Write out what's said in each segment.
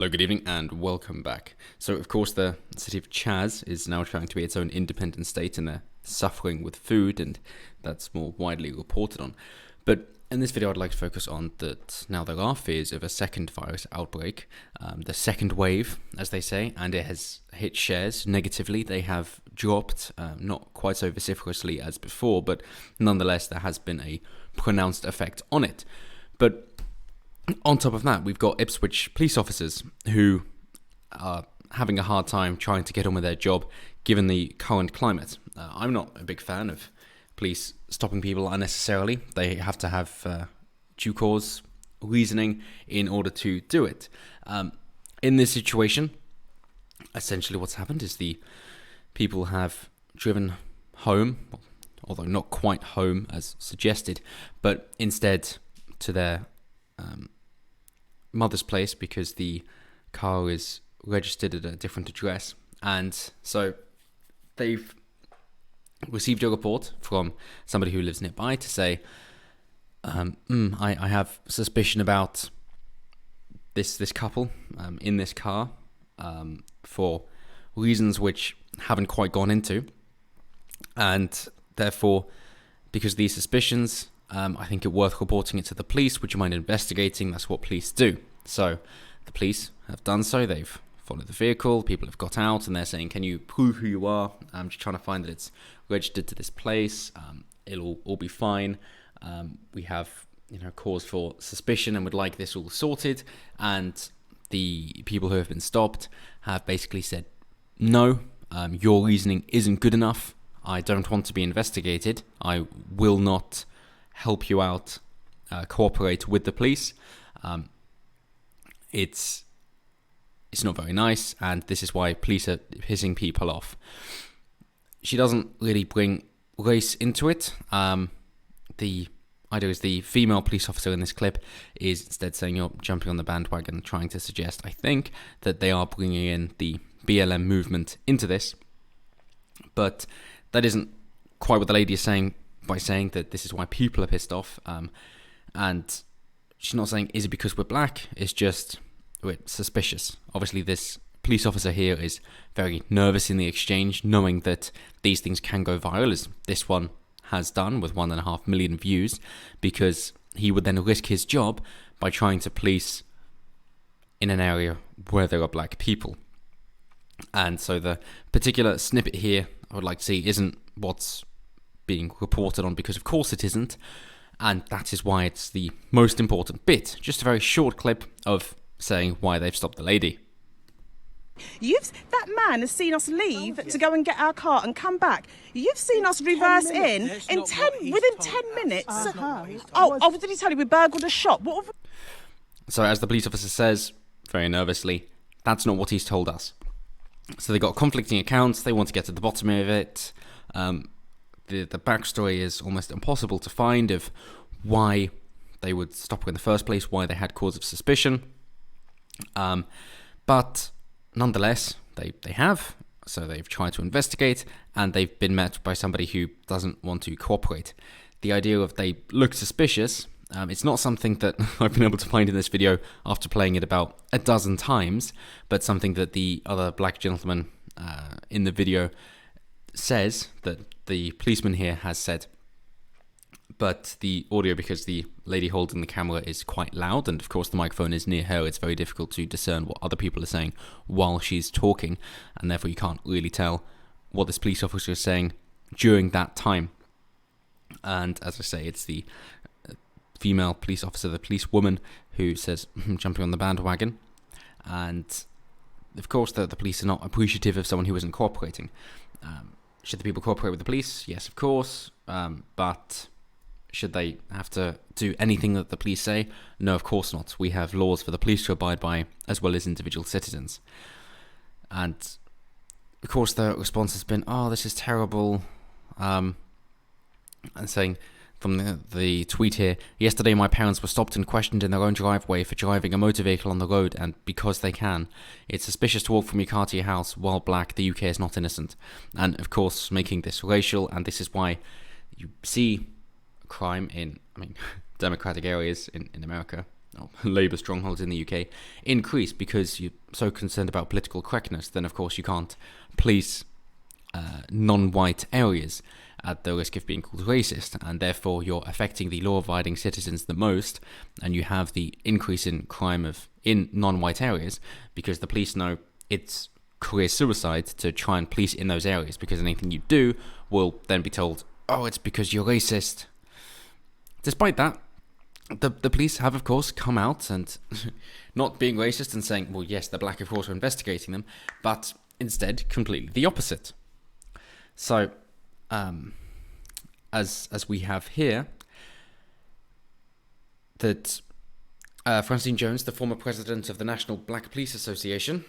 Hello, good evening, and welcome back. So, of course, the city of Chaz is now trying to be its own independent state, and they're suffering with food, and that's more widely reported on. But in this video, I'd like to focus on that now there are fears of a second virus outbreak, the second wave, as they say, and it has hit shares negatively. They have dropped, not quite so vociferously as before, but nonetheless, there has been a pronounced effect on it. But on top of that, we've got Ipswich police officers who are having a hard time trying to get on with their job given the current climate. I'm not a big fan of police stopping people unnecessarily. They have to have due cause reasoning in order to do it. In this situation, essentially what's happened is the people have driven home, although not quite home as suggested, but instead to their mother's place because the car is registered at a different address. And so they've received a report from somebody who lives nearby to say, I have suspicion about this couple in this car for reasons which haven't quite gone into. And therefore, because of these suspicions, I think it worth reporting it to the police. Would you mind investigating? That's what police do. So the police have done so. They've followed the vehicle. People have got out and they're saying, can you prove who you are? I'm just trying to find that it's registered to this place. It'll all be fine. We have, cause for suspicion and would like this all sorted. And the people who have been stopped have basically said, no, your reasoning isn't good enough. I don't want to be investigated. I will not help you out, cooperate with the police. It's not very nice, and this is why police are pissing people off. She doesn't really bring race into it. The idea is the female police officer in this clip is instead saying you're jumping on the bandwagon, trying to suggest, I think, that they are bringing in the BLM movement into this. But that isn't quite what the lady is saying by saying that this is why people are pissed off. And she's not saying, is it because we're black? It's just, we're suspicious. Obviously, this police officer here is very nervous in the exchange, knowing that these things can go viral, as this one has done with 1.5 million views, because he would then risk his job by trying to police in an area where there are black people. And so the particular snippet here I would like to see isn't what's being reported on, because of course it isn't, and that is why it's the most important bit. Just a very short clip of saying why they've stopped the lady. That man has seen us leave to go and get our car and come back. You've seen us reverse within 10 minutes. Oh, did he tell you we burgled a shop? So as the police officer says, very nervously, that's not what he's told us. So they got conflicting accounts. They want to get to the bottom of it. The backstory is almost impossible to find of why they would stop her in the first place, why they had cause of suspicion. But nonetheless, they have. So they've tried to investigate, and they've been met by somebody who doesn't want to cooperate. The idea of they look suspicious, it's not something that I've been able to find in this video after playing it about a dozen times, but something that the other black gentleman in the video says that the policeman here has said. But the audio, because the lady holding the camera is quite loud, and of course the microphone is near her, it's very difficult to discern what other people are saying while she's talking, and therefore you can't really tell what this police officer is saying during that time. And as I say, it's the female police officer, the police woman, who says, jumping on the bandwagon. And of course the police are not appreciative of someone who isn't cooperating. Should the people cooperate with the police? Yes, of course. But should they have to do anything that the police say? No, of course not. We have laws for the police to abide by, as well as individual citizens. And of course the response has been, oh, this is terrible. And saying from the tweet here, yesterday my parents were stopped and questioned in their own driveway for driving a motor vehicle on the road, and because they can. It's suspicious to walk from your car to your house while black. The UK is not innocent. And of course making this racial, and this is why you see crime in, democratic areas in America Labour strongholds in the UK increase because you're so concerned about political correctness, then of course you can't police non-white areas at the risk of being called racist, and therefore you're affecting the law-abiding citizens the most, and you have the increase in crime in non-white areas because the police know it's career suicide to try and police in those areas, because anything you do will then be told, oh, it's because you're racist. Despite that, the police have, of course, come out and not being racist and saying, well, yes, they're black, of course, we're investigating them, but instead completely the opposite. So, as we have here, that Francine Jones, the former president of the National Black Police Association,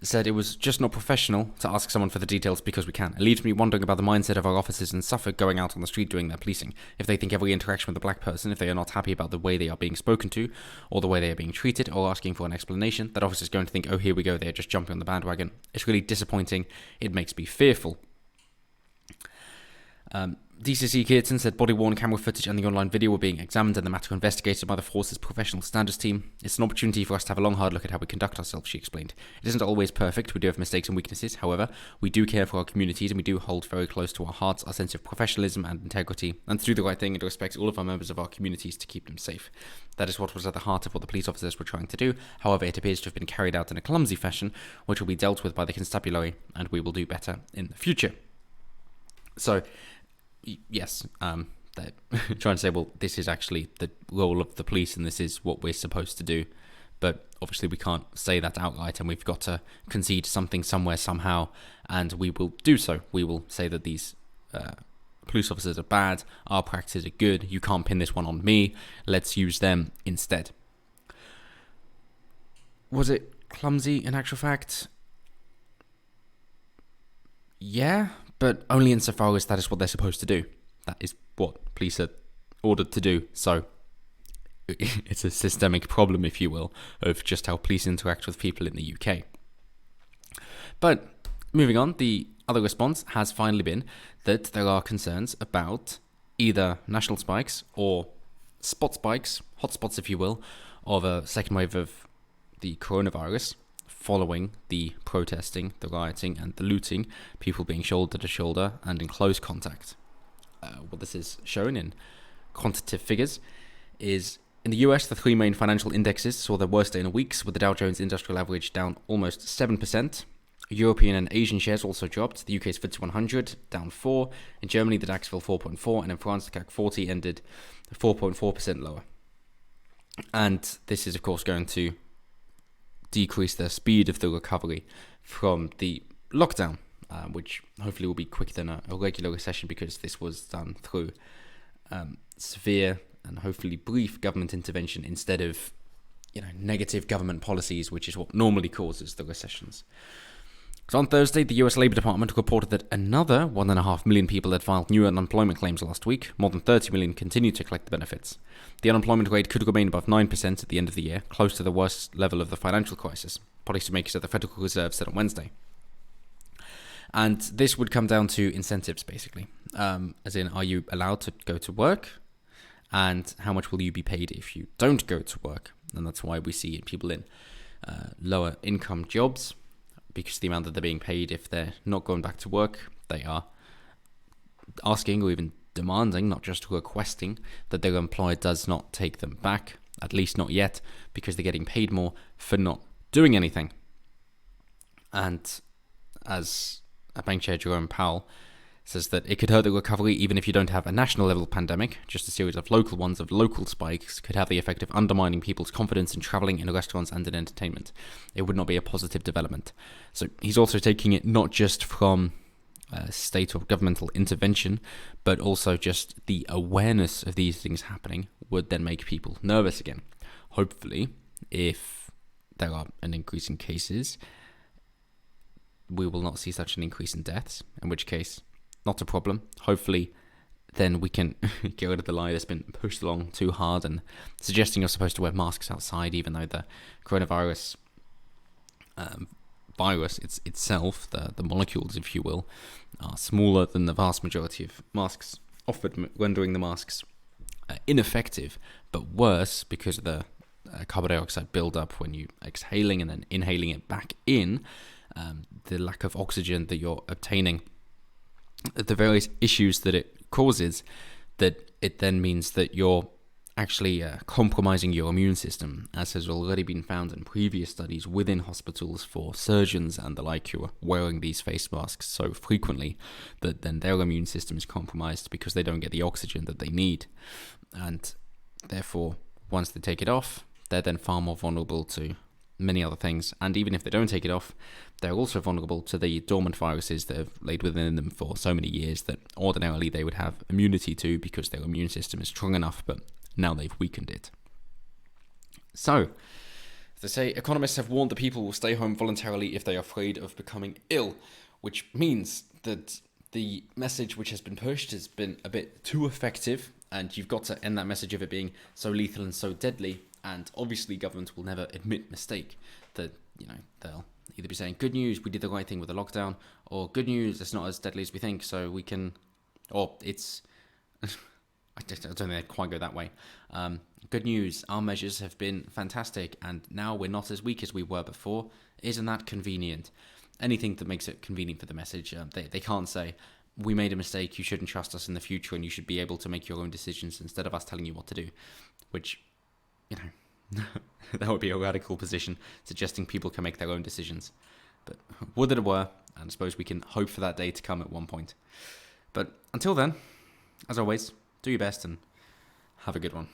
said it was just not professional to ask someone for the details because we can. It leaves me wondering about the mindset of our officers in Suffolk going out on the street doing their policing. If they think every interaction with a black person, if they are not happy about the way they are being spoken to, or the way they are being treated, or asking for an explanation, that officer's going to think, oh, here we go, they're just jumping on the bandwagon. It's really disappointing. It makes me fearful. DCC Kearton said body-worn camera footage and the online video were being examined and the matter investigated by the force's professional standards team. It's an opportunity for us to have a long, hard look at how we conduct ourselves, she explained. It isn't always perfect. We do have mistakes and weaknesses. However, we do care for our communities and we do hold very close to our hearts our sense of professionalism and integrity, and to do the right thing and to respect all of our members of our communities to keep them safe. That is what was at the heart of what the police officers were trying to do. However, it appears to have been carried out in a clumsy fashion, which will be dealt with by the constabulary, and we will do better in the future. So, yes, they're trying to say, well, this is actually the role of the police and this is what we're supposed to do. But obviously we can't say that outright, and we've got to concede something somewhere somehow, and we will do so. We will say that these police officers are bad, our practices are good, you can't pin this one on me, let's use them instead. Was it clumsy in actual fact? Yeah, but only insofar as that is what they're supposed to do. That is what police are ordered to do. So it's a systemic problem, if you will, of just how police interact with people in the UK. But moving on, the other response has finally been that there are concerns about either national spikes or spot spikes, hotspots, if you will, of a second wave of the coronavirus, following the protesting, the rioting, and the looting, people being shoulder to shoulder and in close contact. What this is shown in quantitative figures is, in the US, the three main financial indexes saw their worst day in weeks, with the Dow Jones Industrial Average down almost 7%. European and Asian shares also dropped. The UK's FTSE 100 down 4%. In Germany, the DAX fell 4.4%, and in France, the CAC 40 ended 4.4% lower. And this is, of course, going to decrease the speed of the recovery from the lockdown, which hopefully will be quicker than a regular recession, because this was done through severe and hopefully brief government intervention instead of negative government policies, which is what normally causes the recessions. So on Thursday, the US Labour Department reported that another 1.5 million people had filed new unemployment claims last week. More than 30 million continued to collect the benefits. The unemployment rate could remain above 9% at the end of the year, close to the worst level of the financial crisis, policymakers at the Federal Reserve said on Wednesday. And this would come down to incentives, basically. As in, are you allowed to go to work? And how much will you be paid if you don't go to work? And that's why we see people in lower income jobs, because the amount that they're being paid if they're not going back to work, they are asking or even demanding, not just requesting, that their employer does not take them back, at least not yet, because they're getting paid more for not doing anything. And as Bank Chair Jerome Powell says, that it could hurt the recovery even if you don't have a national level pandemic. Just a series of local ones, of local spikes, could have the effect of undermining people's confidence in travelling in restaurants and in entertainment. It would not be a positive development. So he's also taking it not just from state or governmental intervention, but also just the awareness of these things happening would then make people nervous again. Hopefully, if there are an increase in cases, we will not see such an increase in deaths, in which case, not a problem. Hopefully, then we can get rid of the lie that's been pushed along too hard and suggesting you're supposed to wear masks outside, even though the coronavirus virus itself, the molecules, if you will, are smaller than the vast majority of masks offered, rendering the masks ineffective, but worse because of the carbon dioxide buildup when you exhaling and then inhaling it back in, the lack of oxygen that you're obtaining, the various issues that it causes, that it then means that you're actually compromising your immune system, as has already been found in previous studies within hospitals for surgeons and the like who are wearing these face masks so frequently that then their immune system is compromised because they don't get the oxygen that they need. And therefore, once they take it off, they're then far more vulnerable to many other things. And even if they don't take it off, they're also vulnerable to the dormant viruses that have laid within them for so many years that ordinarily they would have immunity to because their immune system is strong enough, but now they've weakened it. So, as they say, economists have warned the people will stay home voluntarily if they are afraid of becoming ill, which means that the message which has been pushed has been a bit too effective, and you've got to end that message of it being so lethal and so deadly. And obviously governments will never admit mistake. That, they'll either be saying, good news, we did the right thing with the lockdown, or good news, it's not as deadly as we think, so we can, or it's, I don't think they'd quite go that way. Good news, our measures have been fantastic, and now we're not as weak as we were before. Isn't that convenient? Anything that makes it convenient for the message, they can't say, we made a mistake, you shouldn't trust us in the future, and you should be able to make your own decisions instead of us telling you what to do. Which, that would be a radical position, suggesting people can make their own decisions. But would that it were, and I suppose we can hope for that day to come at one point. But until then, as always, do your best and have a good one.